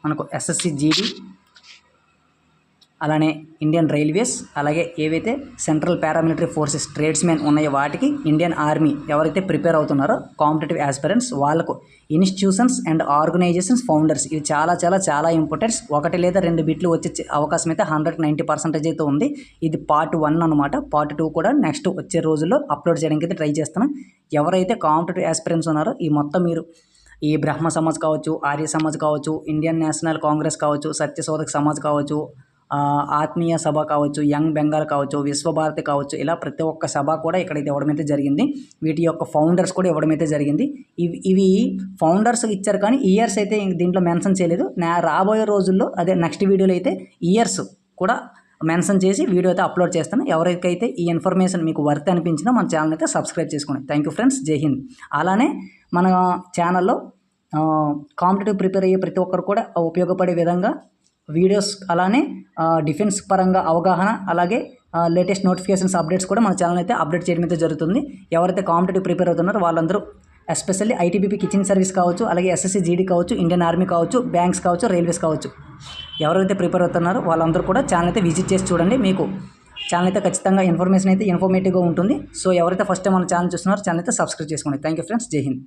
మనకు SSC GD, అలానే Indian railways, అలాగే ఏవైతే సెంట్రల్ పారామిలిటరీ ఫోర్సెస్ ట్రేడ్స్మెన్ ఉన్నాయో వాటికి ఇండియన్ ఆర్మీ ఎవరైతే ప్రిపేర్ అవుతున్నారో కాంపిటేటివ్ ఆస్పిరెంట్స్ వాళ్ళకు ఇన్స్టిట్యూషన్స్ అండ్ ఆర్గనైజేషన్స్ ఫౌండర్స్ ఇవి చాలా ఇంపార్టెంట్స్. 1 లేదా 2 బిట్లు వచ్చే అవకాశం అయితే 190% అయితే ఉంది. ఇది పార్ట్ 1 అనమాట. పార్ట్ 2 కూడా నెక్స్ట్ వచ్చే రోజుల్లో అప్లోడ్ చేయడానికి అయితే ట్రై చేస్తున్నాం. ఎవరైతే కాంపిటేటివ్ ఆస్పిరెంట్స్ ఉన్నారో ఈ మొత్తం మీరు ఈ బ్రహ్మ సమాజ్ కావచ్చు, ఆర్య సమాజ్ కావచ్చు, ఇండియన్ నేషనల్ కాంగ్రెస్ కావచ్చు, సత్యశోధక్ సమాజ్ కావచ్చు, ఆత్మీయ సభ కావచ్చు, యంగ్ బెంగాల్ కావచ్చు, విశ్వభారతి కావచ్చు, ఇలా ప్రతి ఒక్క సభ కూడా ఇక్కడైతే ఇవ్వడం అయితే జరిగింది. వీటి యొక్క ఫౌండర్స్ కూడా ఇవ్వడం అయితే జరిగింది. ఇవి ఫౌండర్స్ ఇచ్చారు కానీ ఇయర్స్ అయితే దీంట్లో మెన్షన్ చేయలేదు. రాబోయే రోజుల్లో అదే నెక్స్ట్ వీడియోలో అయితే ఇయర్స్ కూడా మెన్షన్ చేసి వీడియో అయితే అప్లోడ్ చేస్తాను. ఎవరికైతే ఈ ఇన్ఫర్మేషన్ మీకు వర్త్ అనిపించిందో మన ఛానల్ అయితే సబ్స్క్రైబ్ చేసుకోండి. థ్యాంక్ యూ ఫ్రెండ్స్, జై హింద్. అలానే మన ఛానల్లో కాంపిటేటివ్ ప్రిపేర్ అయ్యే ప్రతి ఒక్కరు కూడా ఉపయోగపడే విధంగా వీడియోస్, అలానే డిఫెన్స్ పరంగా అవగాహన, అలాగే లేటెస్ట్ నోటిఫికేషన్స్ అప్డేట్స్ కూడా మన ఛానల్ అయితే అప్డేట్ చేయడం అయితే జరుగుతుంది. ఎవరైతే కాంపిటేటివ్ ప్రిపేర్ అవుతున్నారో వాళ్ళందరూ ఎస్పెషల్లీ ఐటీబీపీ కిచెన్ సర్వీస్ కావచ్చు, అలాగే ఎస్ఎస్సి జీడీ కావచ్చు, ఇండియన్ ఆర్మీ కావచ్చు, బ్యాంక్స్ కావచ్చు, రైల్వేస్ కావచ్చు, ఎవరైతే ప్రిపేర్ అవుతున్నారో వాళ్ళందరూ కూడా ఛానల్ అయితే విజిట్ చేసి చూడండి. మీకు ఛానల్ అయితే ఖచ్చితంగా ఇన్ఫర్మేషన్ అయితే ఇన్ఫర్మేటివ్గా ఉంటుంది. సో ఎవరైతే ఫస్ట్ టైం మన ఛానల్ చూస్తున్నారో ఛానల్ అయితే సబ్స్క్రైబ్ చేసుకోండి. థ్యాంక్ యూ ఫ్రెండ్స్, జై హింద్.